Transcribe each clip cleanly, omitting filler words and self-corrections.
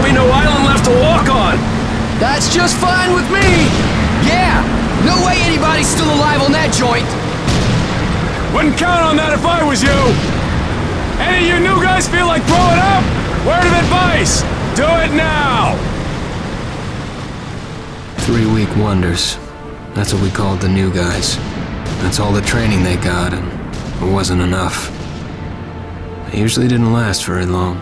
there'll be no island left to walk on. That's just fine with me. Yeah, no way anybody's still alive on that joint. Wouldn't count on that if I was you. Any of you new guys feel like throwing up? Word of advice, do it now. 3-week wonders. That's what we called the new guys. That's all the training they got, and it wasn't enough. They usually didn't last very long.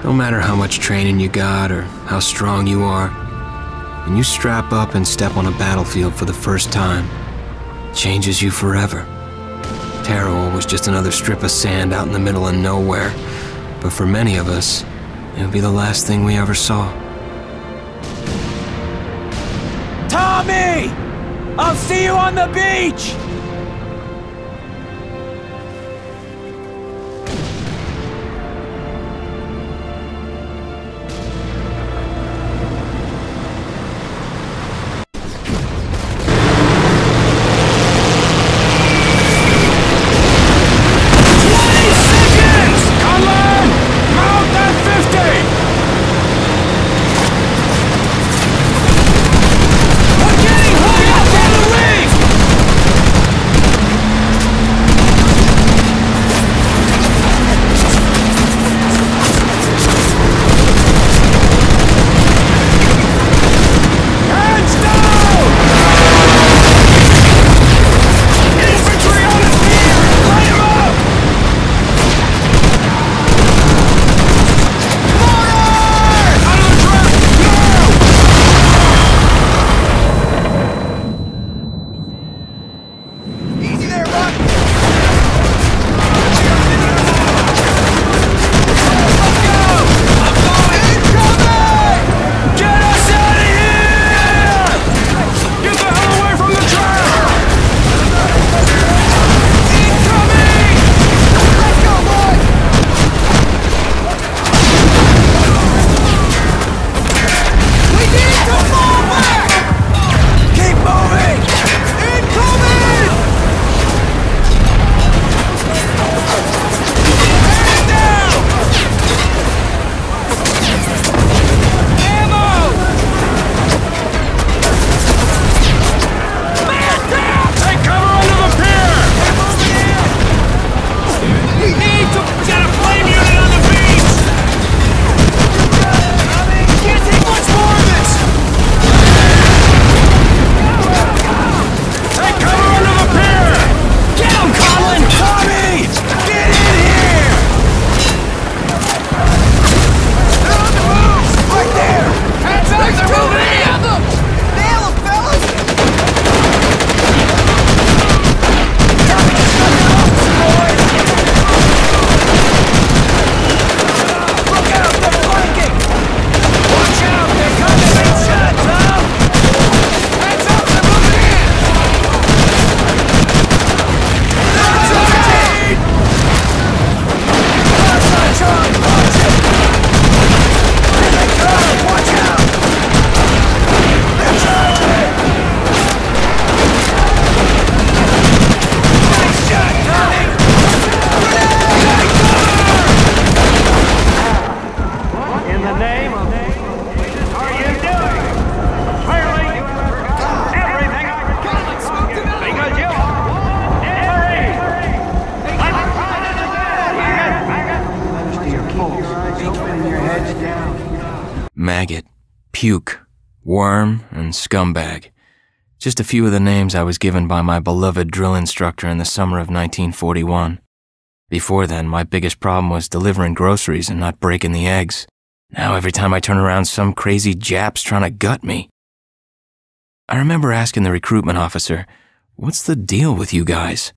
No matter how much training you got or how strong you are, when you strap up and step on a battlefield for the first time, it changes you forever. Terror was just another strip of sand out in the middle of nowhere, but for many of us, it would be the last thing we ever saw. Tommy! I'll see you on the beach! Maggot, puke, worm, and scumbag. Just a few of the names I was given by my beloved drill instructor in the summer of 1941. Before then, my biggest problem was delivering groceries and not breaking the eggs. Now every time I turn around, some crazy Jap's trying to gut me. I remember asking the recruitment officer, "What's the deal with you guys?"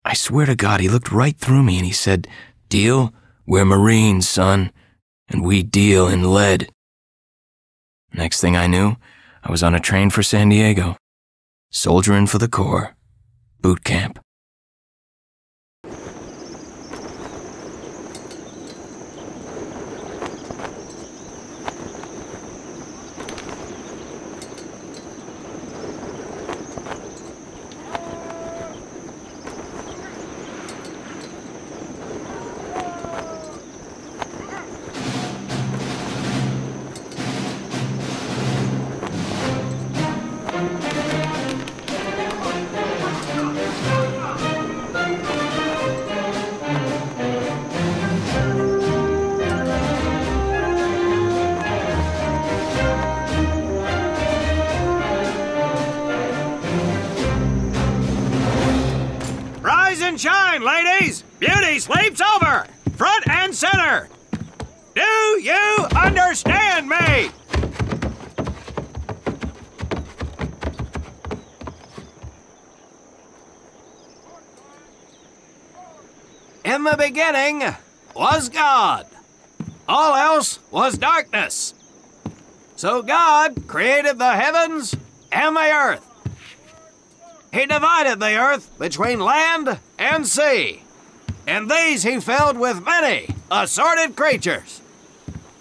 I swear to God, he looked right through me and he said, "Deal? We're Marines, son, and we deal in lead." Next thing I knew, I was on a train for San Diego. Soldiering for the Corps. Boot camp. sleep's over! Front and center! Do you understand me? In the beginning was God. All else was darkness. So God created the heavens and the earth. He divided the earth between land and sea, and these he filled with many assorted creatures.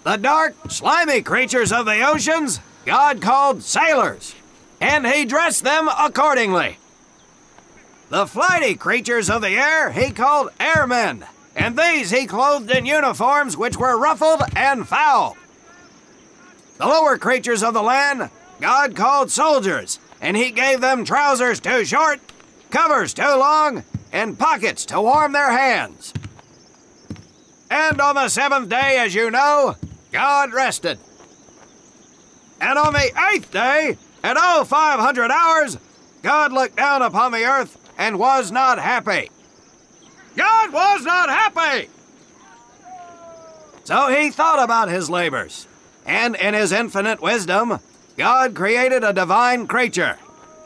The dark, slimy creatures of the oceans God called sailors, and he dressed them accordingly. The flighty creatures of the air he called airmen, and these he clothed in uniforms which were ruffled and foul. The lower creatures of the land God called soldiers, and he gave them trousers too short, covers too long, and pockets to warm their hands. And on the seventh day, as you know, God rested. And on the eighth day, at 0500 hours, God looked down upon the earth and was not happy. God was not happy! So he thought about his labors, and in his infinite wisdom, God created a divine creature,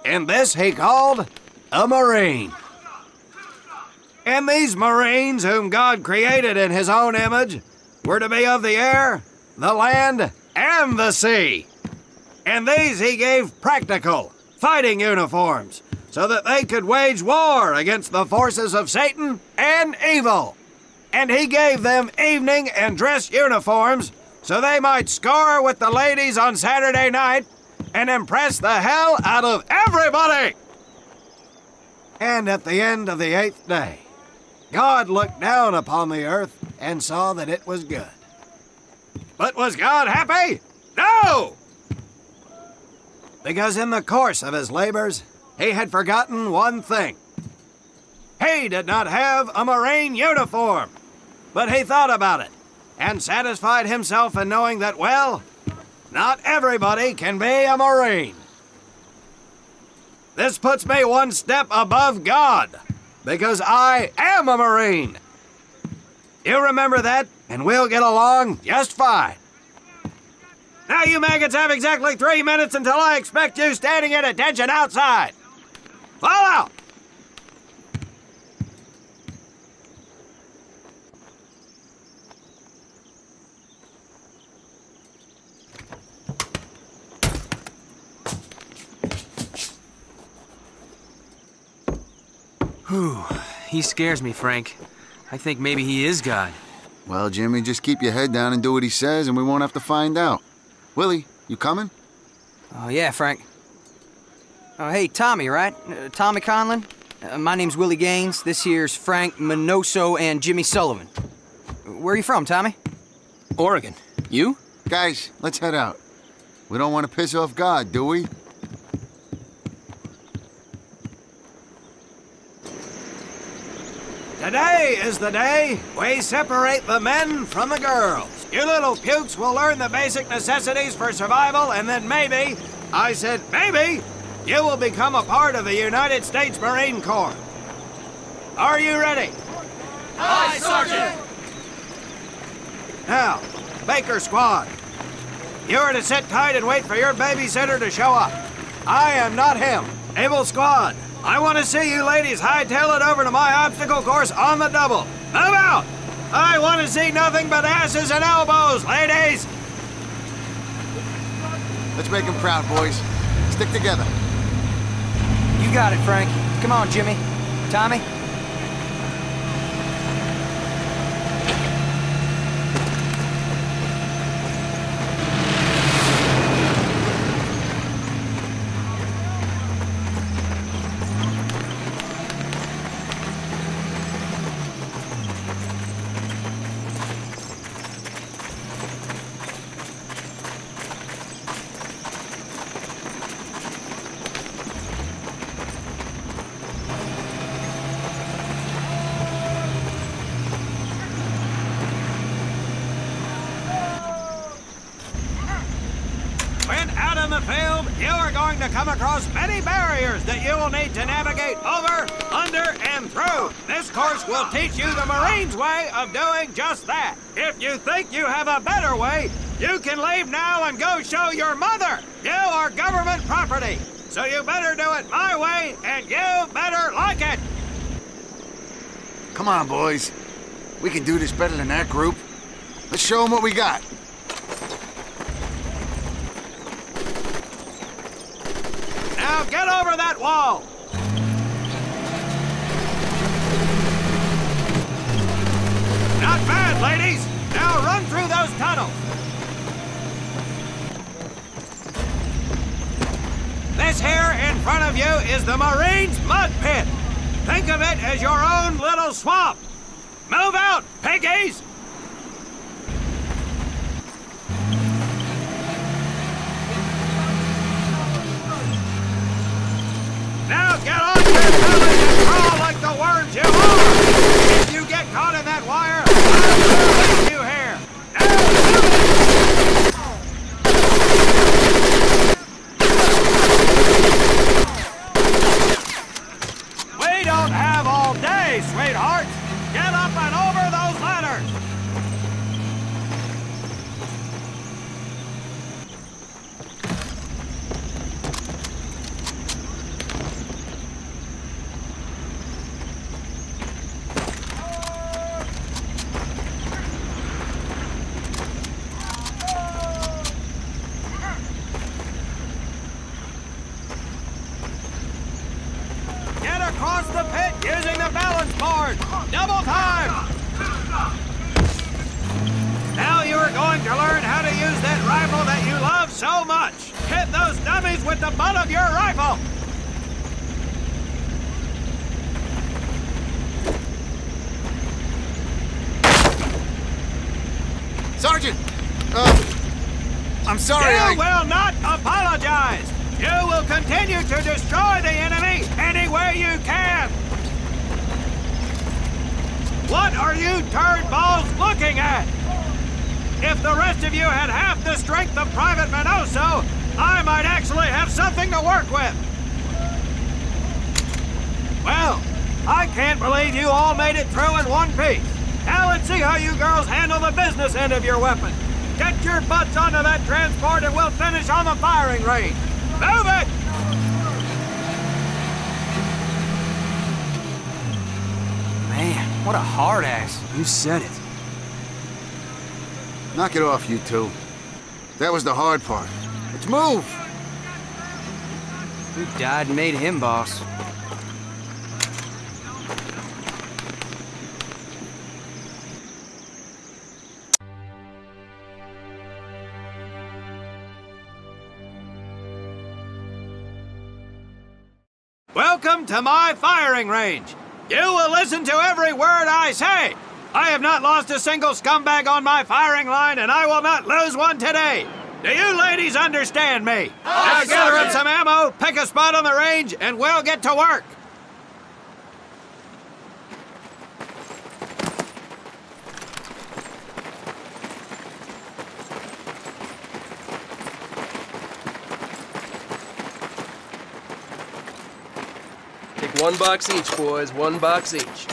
and this he called a Marine. And these Marines, whom God created in his own image, were to be of the air, the land, and the sea. And these he gave practical, fighting uniforms, so that they could wage war against the forces of Satan and evil. And he gave them evening and dress uniforms, so they might score with the ladies on Saturday night and impress the hell out of everybody. And at the end of the eighth day, God looked down upon the earth and saw that it was good. But was God happy? No! Because in the course of his labors, he had forgotten one thing. He did not have a Marine uniform, but he thought about it and satisfied himself in knowing that, well, not everybody can be a Marine. This puts me one step above God, because I am a Marine. You remember that, and we'll get along just fine. Now you maggots have exactly 3 minutes until I expect you standing at attention outside. Fall out! Whew. He scares me, Frank. I think maybe he is God. Well, Jimmy, just keep your head down and do what he says, and we won't have to find out. Willie, you coming? Oh, yeah, Frank. Oh, hey, Tommy, right? Tommy Conlon? My name's Willie Gaines. This here's Frank Minoso and Jimmy Sullivan. Where are you from, Tommy? Oregon. You? Guys, let's head out. We don't want to piss off God, do we? Today is the day we separate the men from the girls. You little pukes will learn the basic necessities for survival, and then maybe, I said maybe, you will become a part of the United States Marine Corps. Are you ready? Aye, Sergeant! Now, Baker Squad, you are to sit tight and wait for your babysitter to show up. I am not him. Able Squad, I want to see you ladies hightail it over to my obstacle course on the double. Move out! I want to see nothing but asses and elbows, ladies! Let's make him proud, boys. Stick together. You got it, Frank. Come on, Jimmy. Tommy? the field, you are going to come across many barriers that you will need to navigate over, under, and through. This course will teach you the Marines' way of doing just that. If you think you have a better way, you can leave now and go show your mother. You are government property, so you better do it my way, and you better like it. Come on, boys. We can do this better than that group. Let's show them what we got. Now get over that wall! Not bad, ladies! Now run through those tunnels! This here in front of you is the Marines' mud pit. Think of it as your own little swamp. Move out, piggies! Now get on your belly and crawl like the worms you are! If you get caught in that wire, I'll leave you here! Now, we don't have all day, sweethearts! Get up and over those ladders! Across the pit using the balance board. Double time. Now you are going to learn how to use that rifle that you love so much. Hit those dummies with the butt of your rifle. Sergeant! I'm sorry, You will not apologize. You will continue to destroy the enemy any way you can! What are you turnballs looking at? If the rest of you had half the strength of Private Minoso, I might actually have something to work with! Well, I can't believe you all made it through in one piece. Now let's see how you girls handle the business end of your weapon. Get your butts onto that transport and we'll finish on the firing range. Move it! Man, what a hard ass. You said it. Knock it off, you two. That was the hard part. Let's move! Who died and made him boss? Welcome to my firing range. You will listen to every word I say. I have not lost a single scumbag on my firing line, and I will not lose one today. Do you ladies understand me? Now gather up some ammo, pick a spot on the range, and we'll get to work. Take 1 box each, boys. 1 box each.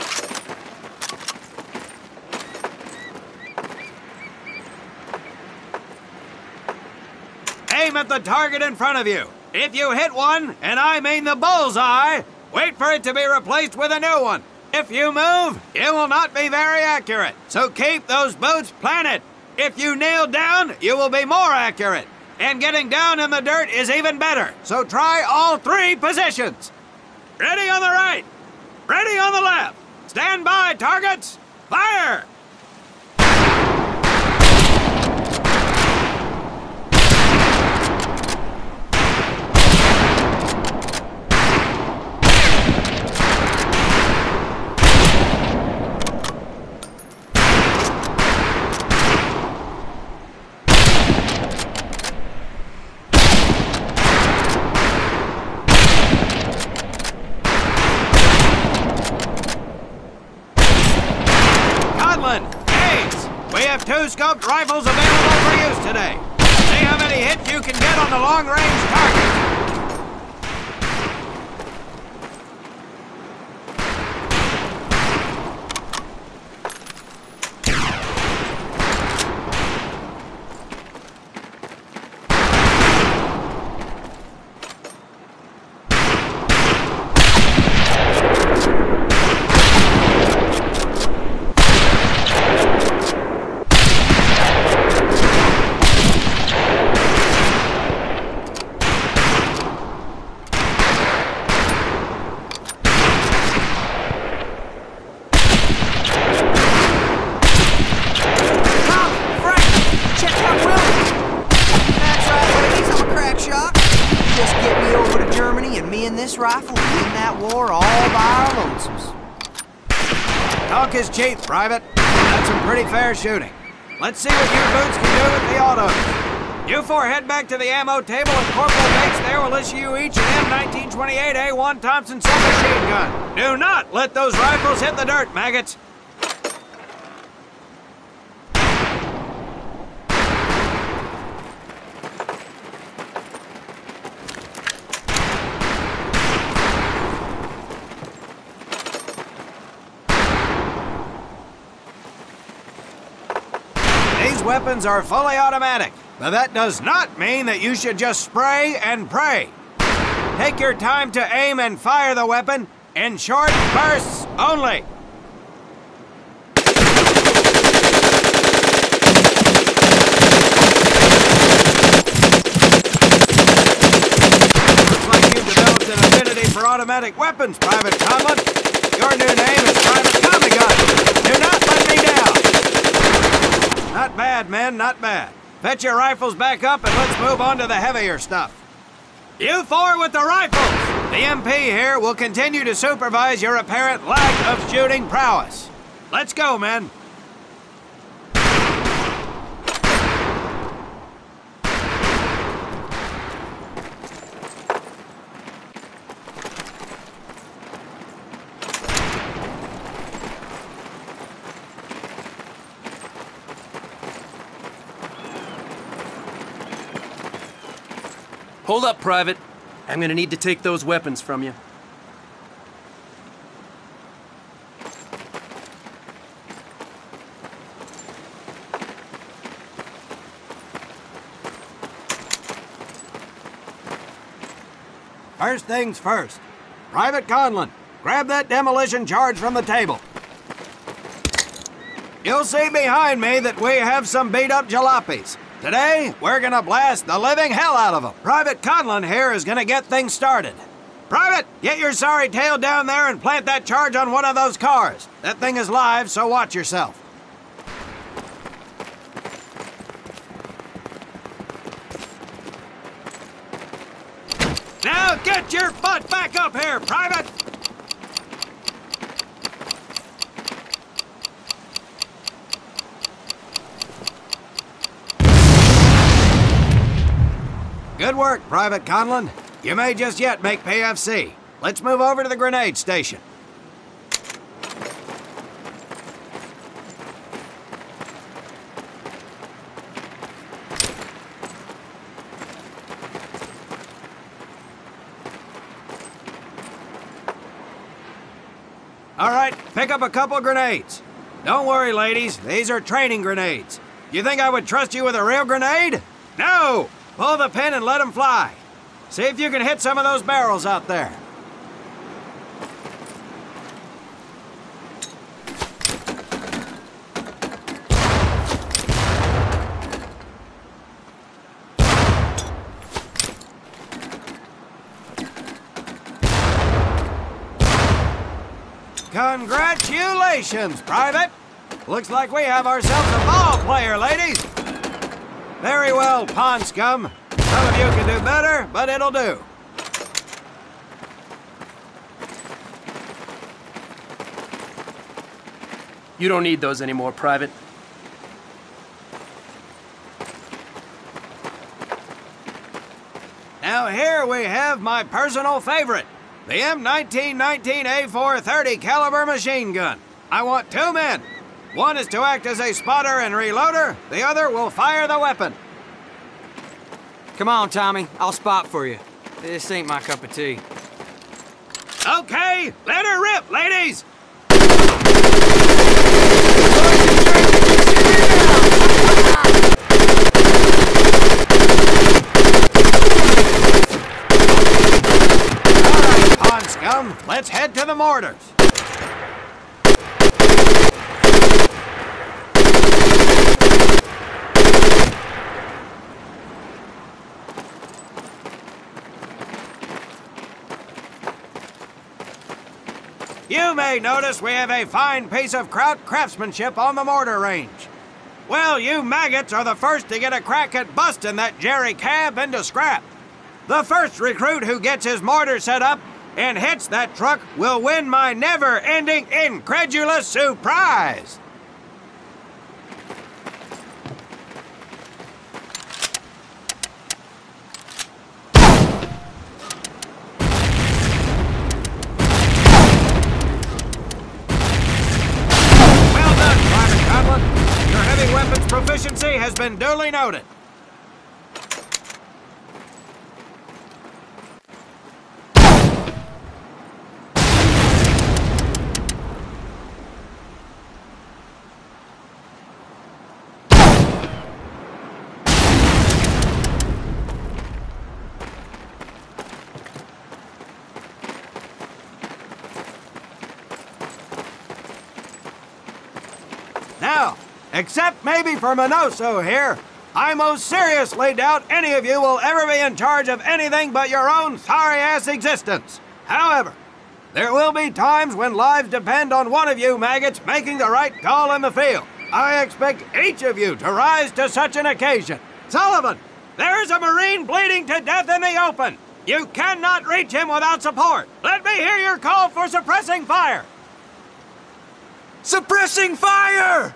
Aim at the target in front of you. If you hit one, and I mean the bullseye, wait for it to be replaced with a new one. If you move, it will not be very accurate, so keep those boots planted. If you kneel down, you will be more accurate. And getting down in the dirt is even better, so try all 3 positions. Ready on the right. Ready on the left. Stand by, targets. Fire! We have 2 scoped rifles available for use today. See how many hits you can get on the long-range target. Rifle in that war all by our lonesomes. Talk is cheap, Private. That's some pretty fair shooting. Let's see what you boots can do with the autos. You four head back to the ammo table and Corporal Bates there will issue you each an M1928A1 Thompson submachine gun. Do not let those rifles hit the dirt, maggots. Weapons are fully automatic, but that does not mean that you should just spray and pray. Take your time to aim and fire the weapon in short bursts only. Looks like you've developed an affinity for automatic weapons, Private Conlon. Your new name is Private Tommy Gun. Do not let me down. Not bad, men, not bad. Fetch your rifles back up and let's move on to the heavier stuff. You four with the rifles! The MP here will continue to supervise your apparent lack of shooting prowess. Let's go, men. Hold up, Private. I'm gonna need to take those weapons from you. First things first. Private Conlon, grab that demolition charge from the table. You'll see behind me that we have some beat-up jalopies. Today, we're gonna blast the living hell out of them. Private Conlon here is gonna get things started. Private, get your sorry tail down there and plant that charge on one of those cars. That thing is live, so watch yourself. Now get your butt back up here, Private! Good work, Private Conlon. You may just yet make PFC. Let's move over to the grenade station. All right, pick up a couple grenades. Don't worry, ladies. These are training grenades. You think I would trust you with a real grenade? No! Pull the pin and let them fly. See if you can hit some of those barrels out there. Congratulations, Private! Looks like we have ourselves a ball player, ladies! Very well, pond scum. Some of you can do better, but it'll do. You don't need those anymore, Private. Now here we have my personal favorite, the M1919A4 30 caliber machine gun. I want 2 men. One is to act as a spotter and reloader, the other will fire the weapon. Come on, Tommy. I'll spot for you. This ain't my cup of tea. Okay, let her rip, ladies! Alright, pond scum, let's head to the mortars. You may notice we have a fine piece of kraut craftsmanship on the mortar range. Well, you maggots are the first to get a crack at busting that jerry cab into scrap. The first recruit who gets his mortar set up and hits that truck will win my never-ending incredulous surprise. Weapons proficiency has been duly noted. Now, except maybe for Minoso here, I most seriously doubt any of you will ever be in charge of anything but your own sorry-ass existence. However, there will be times when lives depend on one of you maggots making the right call in the field. I expect each of you to rise to such an occasion. Sullivan, there is a Marine bleeding to death in the open. You cannot reach him without support. Let me hear your call for suppressing fire. Suppressing fire!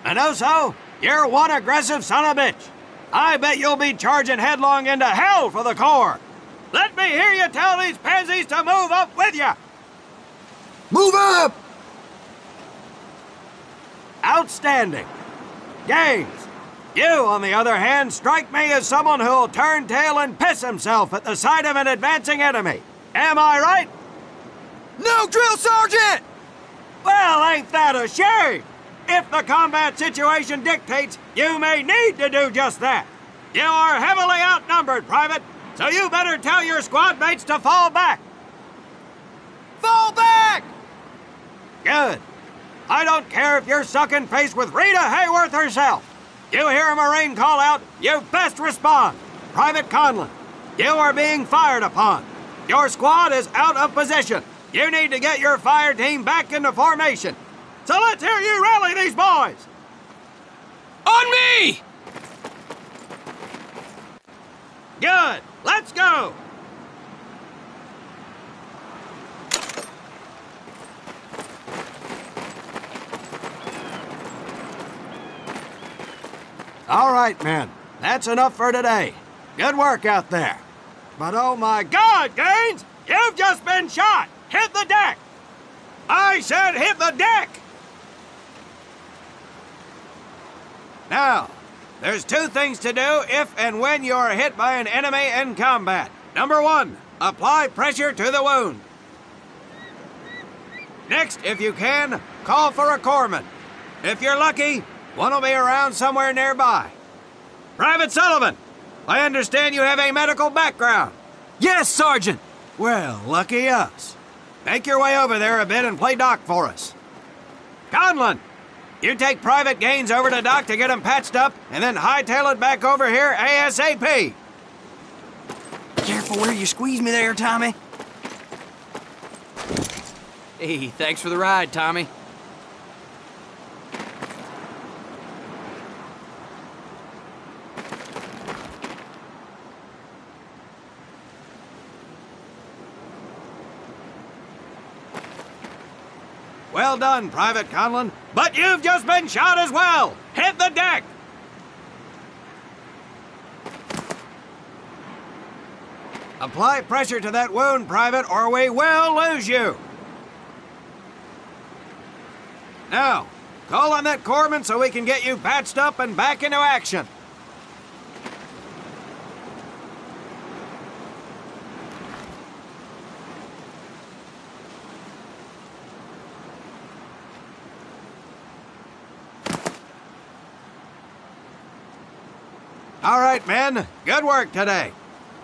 Minoso, you're one aggressive son of a bitch. I bet you'll be charging headlong into hell for the Corps. Let me hear you tell these pansies to move up with you. Move up! Outstanding. Gaines, you, on the other hand, strike me as someone who'll turn tail and piss himself at the sight of an advancing enemy. Am I right? No, Drill Sergeant! Well, ain't that a shame? If the combat situation dictates, you may need to do just that. You are heavily outnumbered, Private, so you better tell your squad mates to fall back. Fall back! Good. I don't care if you're sucking face with Rita Hayworth herself. You hear a Marine call out, you best respond. Private Conlon, you are being fired upon. Your squad is out of position. You need to get your fire team back into formation. So let's hear you rally these boys! On me! Good! Let's go! All right, men. That's enough for today. Good work out there. But oh my God, Gaines! You've just been shot! Hit the deck! I said hit the deck! Now, there's two things to do if and when you are hit by an enemy in combat. Number one, apply pressure to the wound. Next, if you can, call for a corpsman. If you're lucky, one will be around somewhere nearby. Private Sullivan, I understand you have a medical background. Yes, Sergeant! Well, lucky us. Make your way over there a bit and play doc for us. Conlon, you take Private Gaines over to doc to get him patched up, and then hightail it back over here ASAP. Careful where you squeeze me there, Tommy. Hey, thanks for the ride, Tommy. Well done, Private Conlon, but you've just been shot as well. Hit the deck. Apply pressure to that wound, Private, or we will lose you. Now, call on that corpsman so we can get you patched up and back into action. All right, men. Good work today.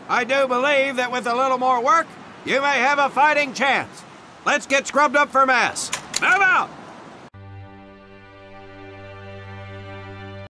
I do believe that with a little more work, you may have a fighting chance. Let's get scrubbed up for mass. Move out!